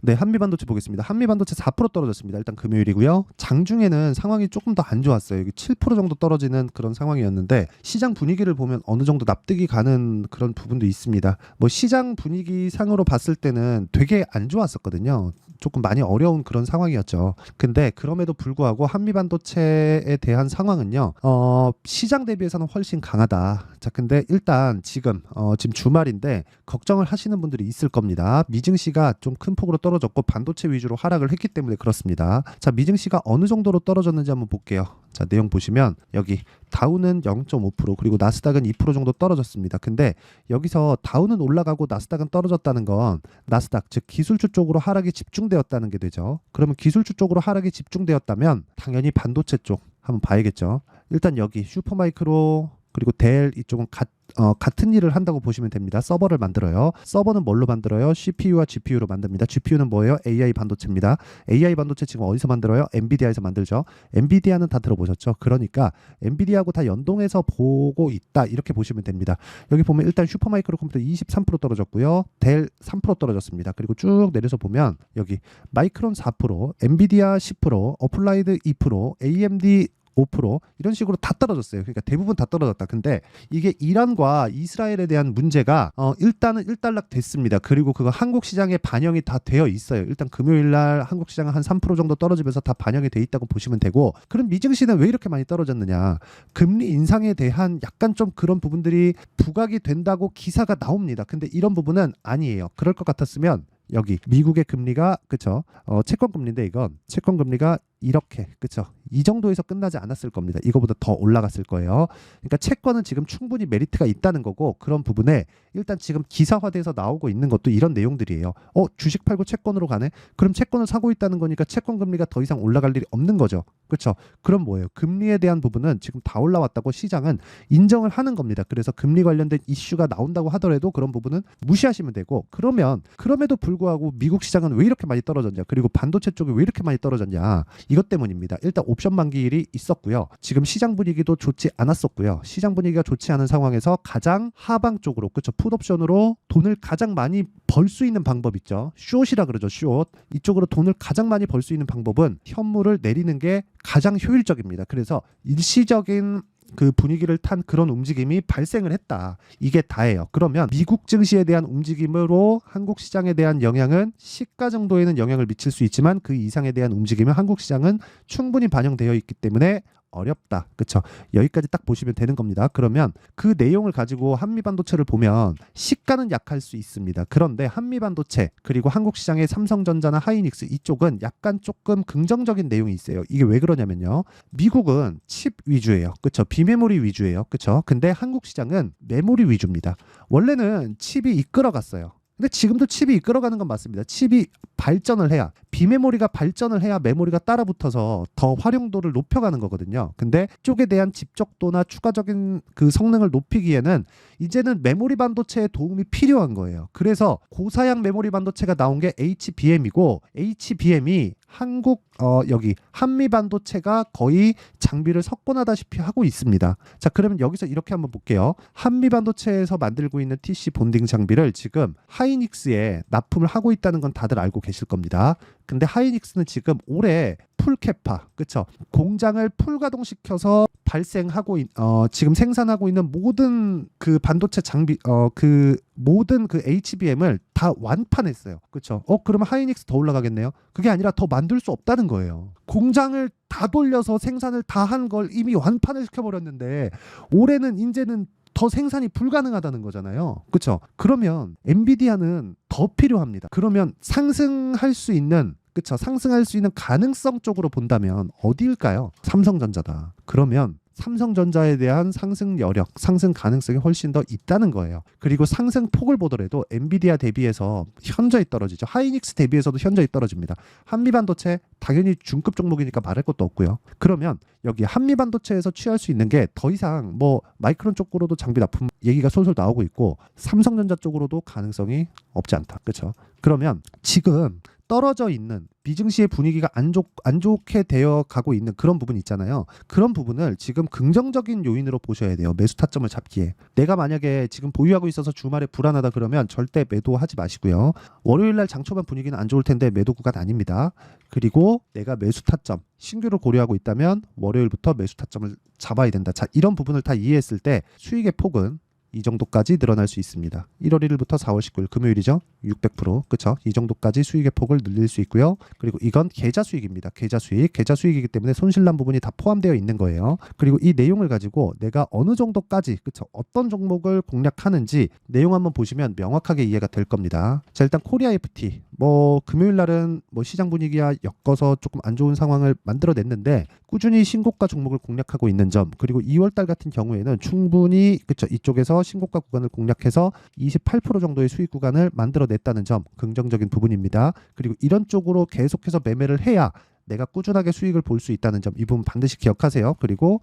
네, 한미반도체 보겠습니다. 한미반도체 4% 떨어졌습니다. 일단 금요일이고요. 장중에는 상황이 조금 더 안 좋았어요. 여기 7% 정도 떨어지는 그런 상황이었는데 시장 분위기를 보면 어느 정도 납득이 가는 그런 부분도 있습니다. 뭐 시장 분위기 상으로 봤을 때는 되게 안 좋았었거든요. 조금 많이 어려운 그런 상황이었죠. 근데 그럼에도 불구하고 한미반도체에 대한 상황은요. 시장 대비해서는 훨씬 강하다. 자, 근데 일단 지금 주말인데 걱정을 하시는 분들이 있을 겁니다. 미증시가 좀 큰 폭으로 떨어졌고 반도체 위주로 하락을 했기 때문에 그렇습니다. 자, 미증시가 어느 정도로 떨어졌는지 한번 볼게요. 자, 내용 보시면 여기 다우는 0.5% 그리고 나스닥은 2% 정도 떨어졌습니다. 근데 여기서 다우는 올라가고 나스닥은 떨어졌다는 건 나스닥 즉 기술주 쪽으로 하락이 집중되었다는 게 되죠. 그러면 기술주 쪽으로 하락이 집중되었다면 당연히 반도체 쪽 한번 봐야겠죠. 일단 여기 슈퍼마이크로 그리고 델 이쪽은 같은 일을 한다고 보시면 됩니다. 서버를 만들어요. 서버는 뭘로 만들어요? CPU와 GPU로 만듭니다. GPU는 뭐예요? AI 반도체입니다. AI 반도체 지금 어디서 만들어요? 엔비디아에서 만들죠. 엔비디아는 다 들어보셨죠? 그러니까 엔비디아하고 다 연동해서 보고 있다. 이렇게 보시면 됩니다. 여기 보면 일단 슈퍼마이크로 컴퓨터 23% 떨어졌고요. 델 3% 떨어졌습니다. 그리고 쭉 내려서 보면 여기 마이크론 4%, 엔비디아 10%, 어플라이드 2%, AMD 5% 이런 식으로 다 떨어졌어요. 그러니까 대부분 다 떨어졌다. 근데 이게 이란과 이스라엘에 대한 문제가 일단은 일단락 됐습니다. 그리고 그거 한국 시장에 반영이 다 되어 있어요. 일단 금요일 날 한국 시장은 한 3% 정도 떨어지면서 다 반영이 돼 있다고 보시면 되고, 그럼 미증시는 왜 이렇게 많이 떨어졌느냐? 금리 인상에 대한 약간 좀 그런 부분들이 부각이 된다고 기사가 나옵니다. 근데 이런 부분은 아니에요. 그럴 것 같았으면 여기 미국의 금리가 그쵸? 채권 금리인데 이건 채권 금리가 이렇게 그쵸? 이 정도에서 끝나지 않았을 겁니다. 이거보다 더 올라갔을 거예요. 그러니까 채권은 지금 충분히 메리트가 있다는 거고, 그런 부분에 일단 지금 기사화돼서 나오고 있는 것도 이런 내용들이에요. 주식 팔고 채권으로 가네? 그럼 채권을 사고 있다는 거니까 채권 금리가 더 이상 올라갈 일이 없는 거죠. 그렇죠? 그럼 뭐예요? 금리에 대한 부분은 지금 다 올라왔다고 시장은 인정을 하는 겁니다. 그래서 금리 관련된 이슈가 나온다고 하더라도 그런 부분은 무시하시면 되고, 그러면 그럼에도 불구하고 미국 시장은 왜 이렇게 많이 떨어졌냐? 그리고 반도체 쪽이 왜 이렇게 많이 떨어졌냐? 이것 때문입니다. 일단 옵션 만기일이 있었고요. 지금 시장 분위기도 좋지 않았었고요. 시장 분위기가 좋지 않은 상황에서 가장 하방 쪽으로 그렇죠? 풋옵션으로 돈을 가장 많이 벌 수 있는 방법 있죠. 숏이라 그러죠. 숏. 이쪽으로 돈을 가장 많이 벌 수 있는 방법은 현물을 내리는 게 가장 효율적입니다. 그래서 일시적인 그 분위기를 탄 그런 움직임이 발생을 했다. 이게 다예요. 그러면 미국 증시에 대한 움직임으로 한국 시장에 대한 영향은 시가 정도에는 영향을 미칠 수 있지만 그 이상에 대한 움직임은 한국 시장은 충분히 반영되어 있기 때문에 어렵다. 그렇죠? 여기까지 딱 보시면 되는 겁니다. 그러면 그 내용을 가지고 한미반도체를 보면 시가는 약할 수 있습니다. 그런데 한미반도체 그리고 한국 시장의 삼성전자나 하이닉스 이쪽은 약간 조금 긍정적인 내용이 있어요. 이게 왜 그러냐면요. 미국은 칩 위주예요. 그렇죠? 비메모리 위주예요. 그렇죠? 근데 한국 시장은 메모리 위주입니다. 원래는 칩이 이끌어갔어요. 근데 지금도 칩이 이끌어가는 건 맞습니다. 칩이 발전을 해야, 비메모리가 발전을 해야 메모리가 따라붙어서 더 활용도를 높여가는 거거든요. 근데 쪽에 대한 집적도나 추가적인 그 성능을 높이기에는 이제는 메모리 반도체의 도움이 필요한 거예요. 그래서 고사양 메모리 반도체가 나온 게 HBM이고, HBM이 여기 한미 반도체가 거의 장비를 석권하다시피 하고 있습니다. 자, 그러면 여기서 이렇게 한번 볼게요. 한미 반도체에서 만들고 있는 TC 본딩 장비를 지금 하이닉스에 납품을 하고 있다는 건 다들 알고 계실 겁니다. 근데 하이닉스는 지금 올해 풀캐파, 그쵸? 공장을 풀 가동시켜서 지금 생산하고 있는 모든 그 반도체 장비, 모든 그 HBM을 다 완판했어요. 그쵸? 그러면 하이닉스 더 올라가겠네요? 그게 아니라 더 만들 수 없다는 거예요. 공장을 다 돌려서 생산을 다 한 걸 이미 완판을 시켜버렸는데 올해는 이제는 더 생산이 불가능하다는 거잖아요. 그렇죠? 그러면 엔비디아는 더 필요합니다. 그러면 상승할 수 있는 가능성 쪽으로 본다면 어디일까요? 삼성전자다. 그러면 삼성전자에 대한 상승 여력, 상승 가능성이 훨씬 더 있다는 거예요. 그리고 상승 폭을 보더라도 엔비디아 대비해서 현저히 떨어지죠. 하이닉스 대비해서도 현저히 떨어집니다. 한미반도체 당연히 중급 종목이니까 말할 것도 없고요. 그러면 여기 한미반도체에서 취할 수 있는 게 더 이상 뭐 마이크론 쪽으로도 장비 납품 얘기가 솔솔 나오고 있고, 삼성전자 쪽으로도 가능성이 없지 않다. 그렇죠? 그러면 지금 떨어져 있는 미증시의 분위기가 안 좋게 되어 가고 있는 그런 부분 있잖아요. 그런 부분을 지금 긍정적인 요인으로 보셔야 돼요. 매수 타점을 잡기에. 내가 만약에 지금 보유하고 있어서 주말에 불안하다 그러면 절대 매도하지 마시고요. 월요일 날 장 초반 분위기는 안 좋을 텐데 매도 구간 아닙니다. 그리고 내가 매수 타점, 신규를 고려하고 있다면 월요일부터 매수 타점을 잡아야 된다. 자, 이런 부분을 다 이해했을 때 수익의 폭은 이 정도까지 늘어날 수 있습니다. 1월 1일부터 4월 19일 금요일이죠. 600%. 그쵸? 이 정도까지 수익의 폭을 늘릴 수 있고요. 그리고 이건 계좌 수익입니다. 계좌 수익. 계좌 수익이기 때문에 손실난 부분이 다 포함되어 있는 거예요. 그리고 이 내용을 가지고 내가 어느 정도까지, 그쵸? 어떤 종목을 공략하는지 내용 한번 보시면 명확하게 이해가 될 겁니다. 자, 일단 코리아 FT. 금요일 날은 시장 분위기야 엮어서 조금 안 좋은 상황을 만들어냈는데 꾸준히 신고가 종목을 공략하고 있는 점, 그리고 2월 달 같은 경우에는 충분히 그쵸? 이쪽에서 신고가 구간을 공략해서 28% 정도의 수익 구간을 만들어냈다는 점 긍정적인 부분입니다. 그리고 이런 쪽으로 계속해서 매매를 해야 내가 꾸준하게 수익을 볼 수 있다는 점, 이 부분 반드시 기억하세요. 그리고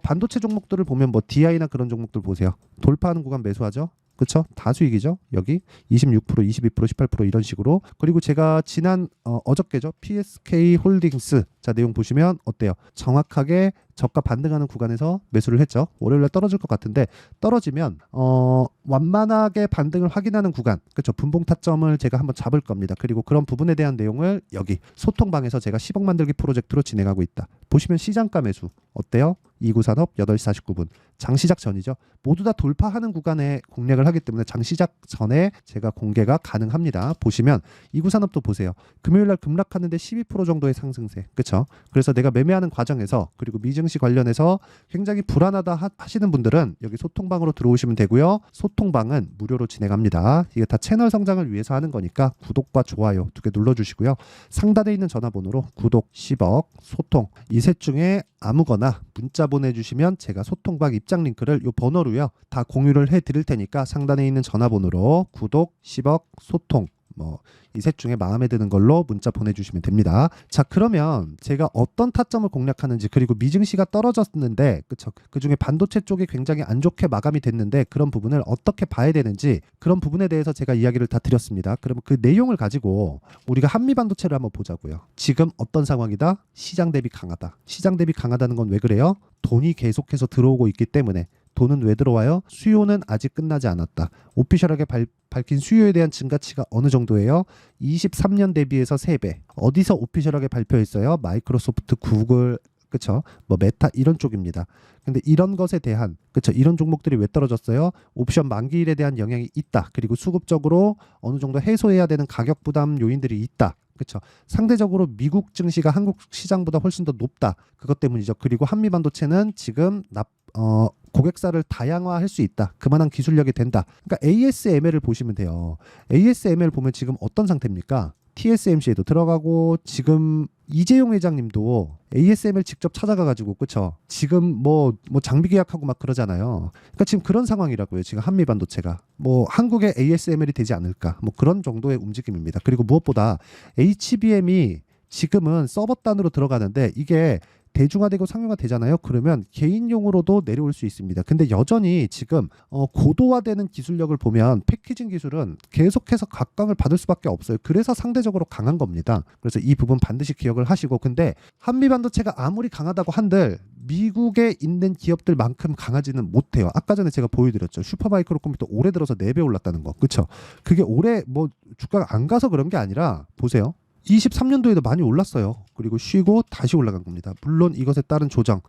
반도체 종목들을 보면 DI나 그런 종목들 보세요. 돌파하는 구간 매수하죠. 그쵸? 다 수익이죠. 여기 26%, 22%, 18% 이런 식으로. 그리고 제가 지난 어저께죠. PSK 홀딩스. 자, 내용 보시면 어때요? 정확하게 저가 반등하는 구간에서 매수를 했죠. 월요일에 떨어질 것 같은데 떨어지면 완만하게 반등을 확인하는 구간, 그렇죠? 분봉 타점을 제가 한번 잡을 겁니다. 그리고 그런 부분에 대한 내용을 여기 소통방에서 제가 10억 만들기 프로젝트로 진행하고 있다. 보시면 시장가 매수 어때요? 이구산업 8시 49분 장시작 전이죠. 모두 다 돌파하는 구간에 공략을 하기 때문에 장시작 전에 제가 공개가 가능합니다. 보시면 이구산업도 보세요. 금요일날 급락하는데 12% 정도의 상승세, 그렇죠? 그래서 내가 매매하는 과정에서, 그리고 미증시 관련해서 굉장히 불안하다 하시는 분들은 여기 소통방으로 들어오시면 되고요. 소통방은 무료로 진행합니다. 이게 다 채널 성장을 위해서 하는 거니까 구독과 좋아요 2개 눌러주시고요. 상단에 있는 전화번호로 구독 10억 소통 이 셋 중에 아무거나 문자 보내주시면 제가 소통방 입장 링크를 이 번호로요 다 공유를 해드릴 테니까 상단에 있는 전화번호로 구독 10억 소통 이 셋 중에 마음에 드는 걸로 문자 보내주시면 됩니다. 자, 그러면 제가 어떤 타점을 공략하는지, 그리고 미증시가 떨어졌는데 그쵸? 그중에 반도체 쪽이 굉장히 안 좋게 마감이 됐는데 그런 부분을 어떻게 봐야 되는지, 그런 부분에 대해서 제가 이야기를 다 드렸습니다. 그러면 그 내용을 가지고 우리가 한미반도체를 한번 보자고요. 지금 어떤 상황이다? 시장 대비 강하다. 시장 대비 강하다는 건 왜 그래요? 돈이 계속해서 들어오고 있기 때문에. 돈은 왜 들어와요? 수요는 아직 끝나지 않았다. 오피셜하게 밝힌 수요에 대한 증가치가 어느 정도예요? 23년 대비해서 3배. 어디서 오피셜하게 발표했어요? 마이크로소프트, 구글, 그쵸? 메타 이런 쪽입니다. 근데 이런 것에 대한, 그쵸? 이런 종목들이 왜 떨어졌어요? 옵션 만기일에 대한 영향이 있다. 그리고 수급적으로 어느 정도 해소해야 되는 가격 부담 요인들이 있다. 그렇죠. 상대적으로 미국 증시가 한국 시장보다 훨씬 더 높다. 그것 때문이죠. 그리고 한미반도체는 지금 고객사를 다양화할 수 있다. 그만한 기술력이 된다. 그러니까 ASML을 보시면 돼요. ASML 보면 지금 어떤 상태입니까? TSMC에도 들어가고, 지금 이재용 회장님도 ASML 직접 찾아가가지고, 그쵸? 지금 장비 계약하고 막 그러잖아요. 그러니까 지금 그런 상황이라고요. 지금 한미반도체가 한국의 ASML이 되지 않을까? 그런 정도의 움직임입니다. 그리고 무엇보다 HBM이 지금은 서버 단으로 들어가는데 이게 대중화되고 상용화되잖아요. 그러면 개인용으로도 내려올 수 있습니다. 근데 여전히 지금 고도화되는 기술력을 보면 패키징 기술은 계속해서 각광을 받을 수밖에 없어요. 그래서 상대적으로 강한 겁니다. 그래서 이 부분 반드시 기억을 하시고, 근데 한미반도체가 아무리 강하다고 한들 미국에 있는 기업들만큼 강하지는 못해요. 아까 전에 제가 보여드렸죠. 슈퍼마이크로컴퓨터 올해 들어서 4배 올랐다는 거. 그렇죠? 그게 올해 주가가 안 가서 그런 게 아니라 보세요. 23년도에도 많이 올랐어요. 그리고 쉬고 다시 올라간 겁니다. 물론 이것에 따른 조정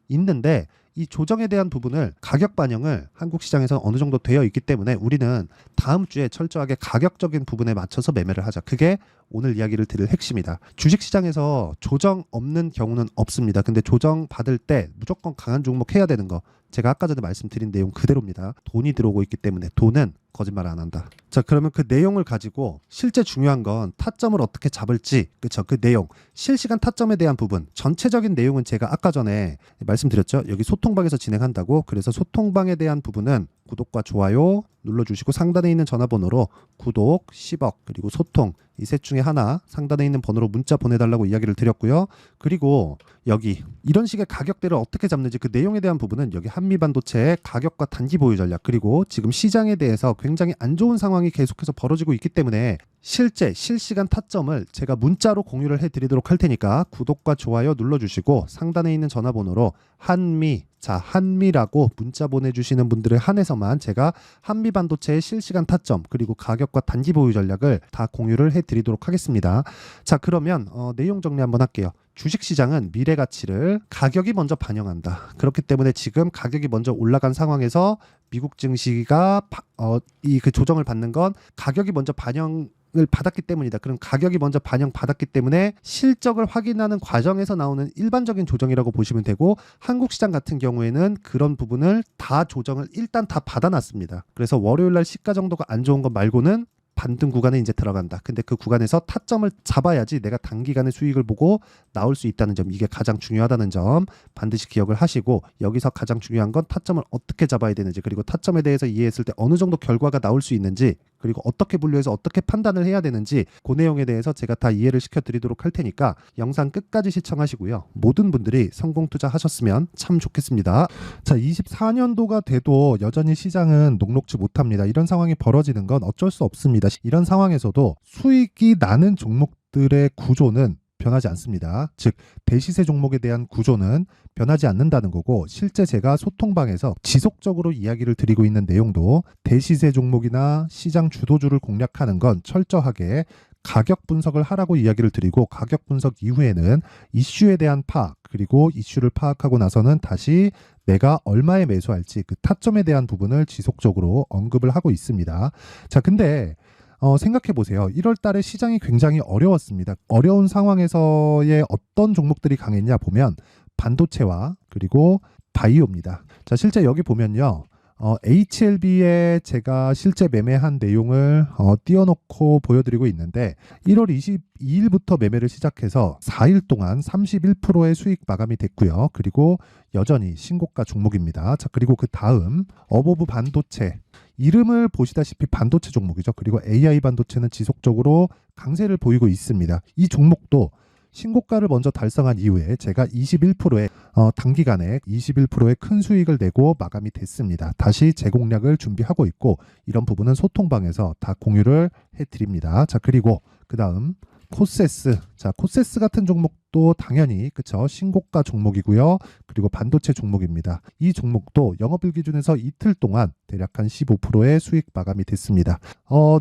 있는데 이 조정에 대한 부분을, 가격 반영을 한국 시장에서 어느 정도 되어 있기 때문에 우리는 다음 주에 철저하게 가격적인 부분에 맞춰서 매매를 하자. 그게 오늘 이야기를 드릴 핵심이다. 주식시장에서 조정 없는 경우는 없습니다. 근데 조정 받을 때 무조건 강한 종목 해야 되는 거, 제가 아까 전에 말씀드린 내용 그대로입니다. 돈이 들어오고 있기 때문에 돈은 거짓말 안 한다. 자, 그러면 그 내용을 가지고 실제 중요한 건 타점을 어떻게 잡을지, 그쵸? 그 내용, 실시간 타점에 대한 부분, 전체적인 내용은 제가 아까 전에 말씀드렸죠. 여기 소통방에서 진행한다고. 그래서 소통방에 대한 부분은 구독과 좋아요 눌러주시고 상단에 있는 전화번호로 구독 10억 그리고 소통 이 셋 중에 하나 상단에 있는 번호로 문자 보내달라고 이야기를 드렸고요. 그리고 여기 이런 식의 가격대를 어떻게 잡는지 그 내용에 대한 부분은 여기 한미반도체의 가격과 단기 보유 전략, 그리고 지금 시장에 대해서 굉장히 안 좋은 상황이 계속해서 벌어지고 있기 때문에 실제 실시간 타점을 제가 문자로 공유를 해드리도록 할 테니까 구독과 좋아요 눌러주시고 상단에 있는 전화번호로 한미라고 문자 보내주시는 분들에 한해서만 제가 한미반도체의 실시간 타점 그리고 가격과 단기 보유 전략을 다 공유를 해드리도록 하겠습니다. 자, 그러면 내용 정리 한번 할게요. 주식시장은 미래 가치를 가격이 먼저 반영한다. 그렇기 때문에 지금 가격이 먼저 올라간 상황에서 미국 증시가 그 조정을 받는 건 가격이 먼저 반영을 받았기 때문이다. 그럼 가격이 먼저 반영받았기 때문에 실적을 확인하는 과정에서 나오는 일반적인 조정이라고 보시면 되고, 한국 시장 같은 경우에는 그런 부분을 다 조정을 일단 다 받아놨습니다. 그래서 월요일날 시가 정도가 안 좋은 것 말고는 반등 구간에 이제 들어간다. 근데 그 구간에서 타점을 잡아야지 내가 단기간의 수익을 보고 나올 수 있다는 점, 이게 가장 중요하다는 점 반드시 기억을 하시고, 여기서 가장 중요한 건 타점을 어떻게 잡아야 되는지, 그리고 타점에 대해서 이해했을 때 어느 정도 결과가 나올 수 있는지, 그리고 어떻게 분류해서 어떻게 판단을 해야 되는지 그 내용에 대해서 제가 다 이해를 시켜드리도록 할 테니까 영상 끝까지 시청하시고요. 모든 분들이 성공 투자하셨으면 참 좋겠습니다. 자, 24년도가 돼도 여전히 시장은 녹록지 못합니다. 이런 상황이 벌어지는 건 어쩔 수 없습니다. 이런 상황에서도 수익이 나는 종목들의 구조는 변하지 않습니다. 즉 대시세 종목에 대한 구조는 변하지 않는다는 거고, 실제 제가 소통방에서 지속적으로 이야기를 드리고 있는 내용도 대시세 종목이나 시장 주도주를 공략하는 건 철저하게 가격 분석을 하라고 이야기를 드리고, 가격 분석 이후에는 이슈에 대한 파악, 그리고 이슈를 파악하고 나서는 다시 내가 얼마에 매수할지 그 타점에 대한 부분을 지속적으로 언급을 하고 있습니다. 자, 근데 생각해 보세요. 1월 달에 시장이 굉장히 어려웠습니다. 어려운 상황에서의 어떤 종목들이 강했냐 보면 반도체와 그리고 바이오입니다. 자, 실제 여기 보면요. HLB에 제가 실제 매매한 내용을 띄워놓고 보여드리고 있는데, 1월 22일부터 매매를 시작해서 4일 동안 31%의 수익 마감이 됐고요. 그리고 여전히 신고가 종목입니다. 자, 그리고 그 다음 어보브 반도체, 이름을 보시다시피 반도체 종목이죠. 그리고 AI 반도체는 지속적으로 강세를 보이고 있습니다. 이 종목도 신고가를 먼저 달성한 이후에 제가 21%의 단기간에 21%의 큰 수익을 내고 마감이 됐습니다. 다시 재공략을 준비하고 있고, 이런 부분은 소통방에서 다 공유를 해드립니다. 자, 그리고 그 다음 코세스. 자, 코세스 같은 종목도 당연히 그쵸, 신고가 종목이고요. 그리고 반도체 종목입니다. 이 종목도 영업일 기준에서 이틀 동안 대략 한 15%의 수익 마감이 됐습니다.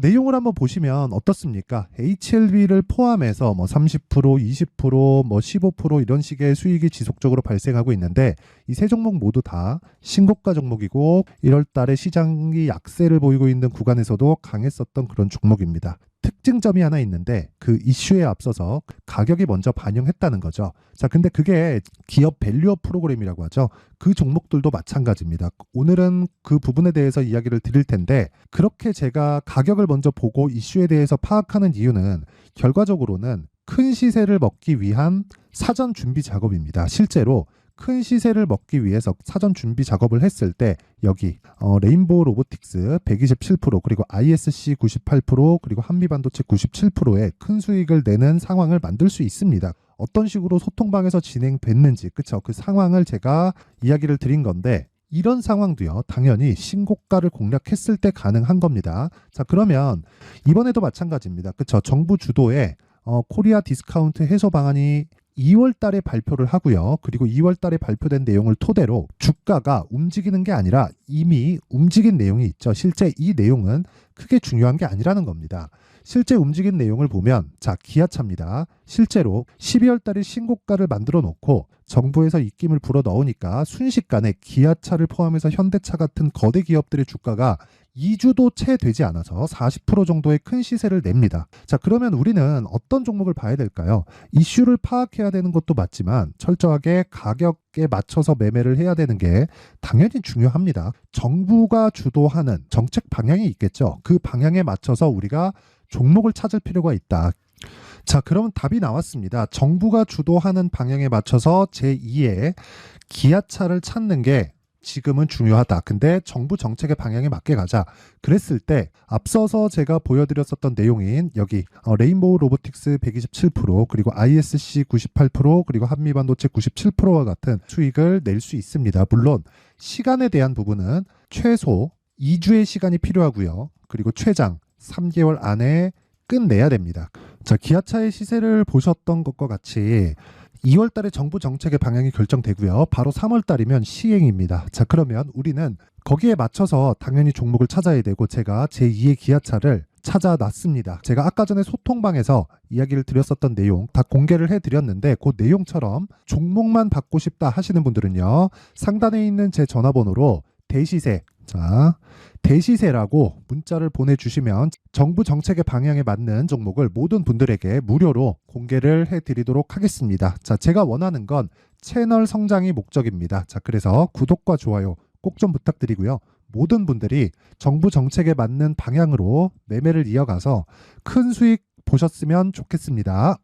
내용을 한번 보시면 어떻습니까? HLB를 포함해서 30%, 20%, 15% 이런 식의 수익이 지속적으로 발생하고 있는데, 이 세 종목 모두 다 신고가 종목이고 1월 달에 시장이 약세를 보이고 있는 구간에서도 강했었던 그런 종목입니다. 특징점이 하나 있는데, 그 이슈에 앞서서 가격이 먼저 반영했다는 거죠. 자, 근데 그게 기업 밸류업 프로그램이라고 하죠. 그 종목들도 마찬가지입니다. 오늘은 그 부분에 대해서 이야기를 드릴 텐데, 그렇게 제가 가격을 먼저 보고 이슈에 대해서 파악하는 이유는 결과적으로는 큰 시세를 먹기 위한 사전 준비 작업입니다. 실제로 큰 시세를 먹기 위해서 사전 준비 작업을 했을 때 여기 레인보우 로보틱스 127%, 그리고 ISC 98%, 그리고 한미반도체 97%의 큰 수익을 내는 상황을 만들 수 있습니다. 어떤 식으로 소통방에서 진행됐는지, 그쵸? 그 상황을 제가 이야기를 드린 건데, 이런 상황도요, 당연히 신고가를 공략했을 때 가능한 겁니다. 자, 그러면 이번에도 마찬가지입니다. 그쵸? 정부 주도의 코리아 디스카운트 해소 방안이 2월 달에 발표를 하고요. 그리고 2월 달에 발표된 내용을 토대로 주가가 움직이는 게 아니라 이미 움직인 내용이 있죠. 실제 이 내용은 크게 중요한 게 아니라는 겁니다. 실제 움직인 내용을 보면, 자, 기아차입니다. 실제로 12월 달에 신고가를 만들어 놓고 정부에서 입김을 불어 넣으니까 순식간에 기아차를 포함해서 현대차 같은 거대 기업들의 주가가 2주도 채 되지 않아서 40% 정도의 큰 시세를 냅니다. 자, 그러면 우리는 어떤 종목을 봐야 될까요? 이슈를 파악해야 되는 것도 맞지만 철저하게 가격에 맞춰서 매매를 해야 되는 게 당연히 중요합니다. 정부가 주도하는 정책 방향이 있겠죠. 그 방향에 맞춰서 우리가 종목을 찾을 필요가 있다. 자, 그러면 답이 나왔습니다. 정부가 주도하는 방향에 맞춰서 제2의 기아차를 찾는 게 지금은 중요하다. 근데 정부 정책의 방향에 맞게 가자. 그랬을 때 앞서서 제가 보여드렸었던 내용인 여기 레인보우 로보틱스 127% 그리고 ISC 98% 그리고 한미반도체 97%와 같은 수익을 낼 수 있습니다. 물론 시간에 대한 부분은 최소 2주의 시간이 필요하고요. 그리고 최장 3개월 안에 끝내야 됩니다. 자, 기아차의 시세를 보셨던 것과 같이 2월 달에 정부 정책의 방향이 결정되고요. 바로 3월 달이면 시행입니다. 자, 그러면 우리는 거기에 맞춰서 당연히 종목을 찾아야 되고 제가 제2의 기아차를 찾아놨습니다. 제가 아까 전에 소통방에서 이야기를 드렸었던 내용 다 공개를 해드렸는데 그 내용처럼 종목만 받고 싶다 하시는 분들은요. 상단에 있는 제 전화번호로 대시세, 자, 대시세라고 문자를 보내주시면 정부 정책의 방향에 맞는 종목을 모든 분들에게 무료로 공개를 해드리도록 하겠습니다. 자, 제가 원하는 건 채널 성장이 목적입니다. 자, 그래서 구독과 좋아요 꼭 좀 부탁드리고요. 모든 분들이 정부 정책에 맞는 방향으로 매매를 이어가서 큰 수익 보셨으면 좋겠습니다.